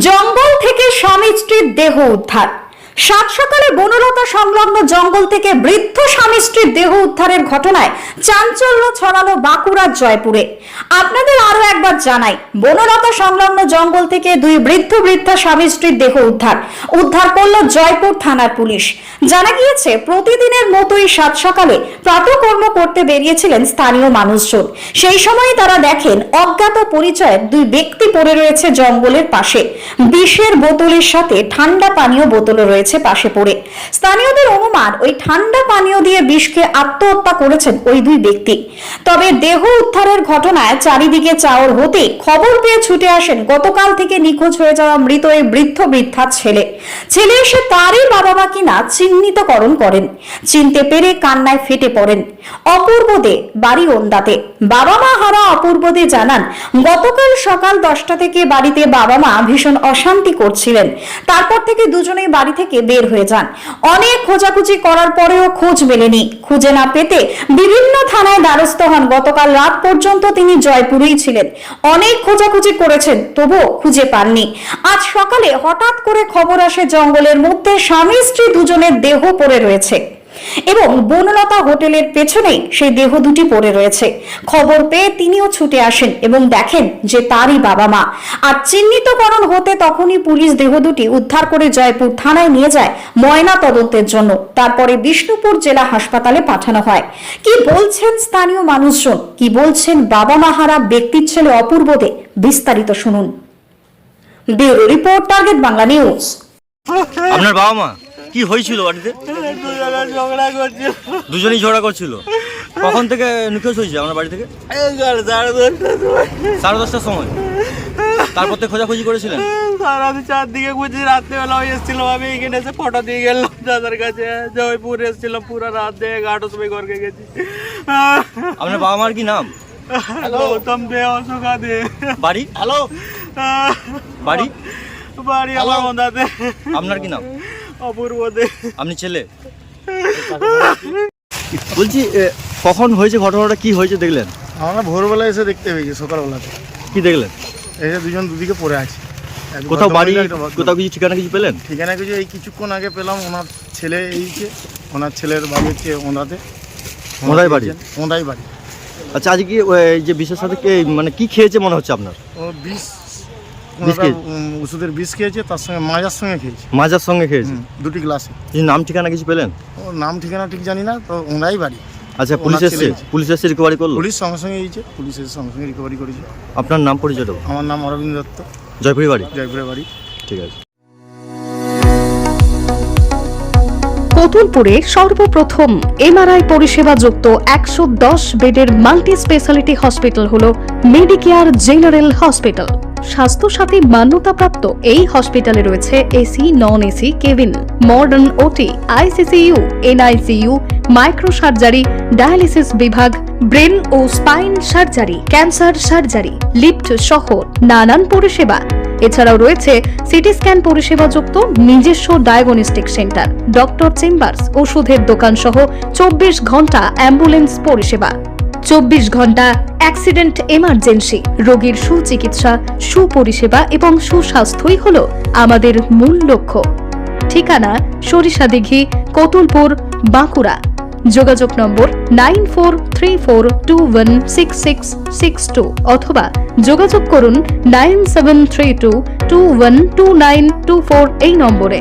জঙ্গল থেকে স্বামী স্ত্রীর দেহ উদ্ধার। সাত সকালে বনলতা সংলগ্ন জঙ্গল থেকে বৃদ্ধ স্বামী স্ত্রীর দেহ উদ্ধারের ঘটনায় চাঞ্চল্য ছড়ালো বাঁকুড়ার জয়পুরে। আপনাদের আরো একবার জানাই, বনলতা সংলগ্ন জঙ্গল থেকে দুই বৃদ্ধা স্বামী স্ত্রীর দেহ উদ্ধার করলো জয়পুর থানার পুলিশ। জানা গিয়েছে, প্রতিদিনের মতোই সাত সকালে প্রাতঃকর্ম করতে বেরিয়েছিলেন স্থানীয় মানুষজন। সেই সময় তারা দেখেন অজ্ঞাত পরিচয়ের দুই ব্যক্তি পড়ে রয়েছে জঙ্গলের পাশে। বিষের বোতলের সাথে ঠান্ডা পানীয় বোতলও রয়েছে পাশে পড়ে। স্থানীয়দের অনুমান, ওই ঠান্ডা পানীয় দিয়ে বিষকে আত্মহত্যা করেছেন ওই দুই ব্যক্তি। তবে দেহ উদ্ধারের ঘটনায় চারিদিকে চাওর হতে খবর পেয়ে ছুটে আসেন গতকাল থেকে নিখোঁজ হয়ে যাওয়া মৃত এই বৃদ্ধা ছেলে এসে তারই বাবা মা কিনা চিহ্নিতকরণ করেন। চিনতে পেরে কান্নায় ফেটে পড়েন। অপূর্ব দে বাড়ি ওন্দাতে। বাবা মা হারা অপূর্ব দে জানান, গতকাল সকাল 10টা থেকে বাড়িতে বাবা মা ভীষণ অশান্তি করছিলেন। তারপর থেকে দুজনেই বাড়ি থেকে বের হয়ে যান। অনেক খোঁজাখুঁজি করার পরেও খোঁজ মেলেনি। খুঁজে না পেতে বিভিন্ন থানায় দ্বারস্থ হন। গতকাল রাত পর্যন্ত তিনি জয়পুরেই ছিলেন। অনেক খোঁজাখুঁজি করেছেন, তবুও খুঁজে পাননি। আজ সকালে হঠাৎ করে খবর আসে জঙ্গলের মধ্যে স্বামী স্ত্রী দুজনের দেহ পড়ে রয়েছে এবং বনলতা হোটেলের পেছনেই সেই দেহ দুটি পড়ে রয়েছে। খবর পেয়ে তিনিও ছুটে আসেন এবং দেখেন যে তারই বাবা মা। আর চিহ্নিতকরণ হতে তখনই পুলিশ দেহ দুটি উদ্ধার করে জয়পুর থানায় নিয়ে যায় ময়না তদন্তের জন্য। তারপরে বিষ্ণুপুর জেলা হাসপাতালে পাঠানো হয়। কি বলছেন স্থানীয় মানুষজন, কি বলছেন বাবা মা হারা ব্যক্তির ছেলে অপূর্ব দে, বিস্তারিত শুনুন। Bureau report, target Bangla news. আপনার বাবা মা কি হয়েছিল বাড়িতে? দুজনেই ঝগড়া করছিল। কখন থেকে নিখোঁজ হয়েছে আপনার বাড়ি থেকে? 10:30টার সময়। তারপর থেকে খোঁজাখুঁজি করেছিলেন? আমি 4 দিকে খুঁজি, রাত্রেবেলা এসেছিলাম। আমি এখানে এসে ফটো দিয়ে গেলাম দাদার কাছে। জয়পুর এসেছিলাম, পুরো রাত দিয়ে 11টার সময় ঘরকে গেছি। আপনার বাবা মার কি নাম? গৌতম দে, অশোকা দে। বাড়ি? হ্যালো, বাড়ি? বাড়ি আমার ওন্দাতে। আপনার কি নাম? অপূর্ব দে। আপনি ছেলে? বলছি, কখন হয়েছে ঘটনাটা, কি হয়েছে দেখলেন? আমরা ভোরবেলা এসে দেখতে পেয়েছি, সকালবেলাতে। কি দেখলেন? এই যে দুজন দুদিকে পড়ে আছে। কোথাও বাড়ি, কোথাও কিছু ঠিকানা কিছু পেলেন? ঠিকানা কিছু এই কিছুক্ষণ আগে পেলাম। ওনার ছেলে এইছে, ওনার ছেলের বাড়ি হচ্ছে ওঁদাতে। ওঁদাই বাড়ি? ওঁদাই বাড়ি। আচ্ছা, আজ কি এই যে বিষের সাথে মানে কি খেয়েছে মনে হচ্ছে আপনার? ও বিষ, ওষুধের বিষ খেয়েছে, তার সঙ্গে মাজার সঙ্গে খেয়েছে। মাজার সঙ্গে খেয়েছে? দুটি গ্লাসে। নাম ঠিকানা কিছু পেলেন? ও নাম ঠিকানা ঠিক জানি না, তো ওঁদাই বাড়ি। আচ্ছা, পুলিশ এসে রিকভারি করলো? পুলিশ সঙ্গে সঙ্গে এইছে, পুলিশের সঙ্গে সঙ্গে রিকভারি করেছে। আপনার নাম পরিচয় দেবো? আমার নাম অরবিন্দ দত্ত। জয়পুরে বাড়ি? জয়পুরে বাড়ি। ঠিক আছে। কতুলপুরে সর্বপ্রথম এমআরআই পরিষেবা যুক্ত 110 বেডের মাল্টি স্পেশালিটি হসপিটাল হলো মেডিকেয়ার জেনারেল হসপিটাল। স্বাস্থ্যসাথী মান্যতাপ্রাপ্ত এই হসপিটালে রয়েছে AC, non AC cabin, modern OT, ICCU, NICU, micro surgery, dialysis বিভাগ, ব্রেন ও spine surgery, cancer surgery, lift সহ নানান পরিষেবা। এছাড়াও রয়েছে সিটি স্ক্যান পরিষেবা যুক্ত নিজস্ব ডায়াগনস্টিক সেন্টার, ডক্টর চেম্বার্স, ওষুধের দোকান সহ 24 ঘন্টা অ্যাম্বুলেন্স পরিষেবা। 24 ঘন্টা অ্যাক্সিডেন্ট এমার্জেন্সি। রোগীর সুচিকিৎসা, সুপরিষেবা এবং সুস্বাস্থ্যই হল আমাদের মূল লক্ষ্য। ঠিকানা সরিষাদিঘি, কতুলপুর, বাঁকুড়া। যোগাযোগ নম্বর 9434216662 অথবা যোগাযোগ করুন 9732212924 এই নম্বরে।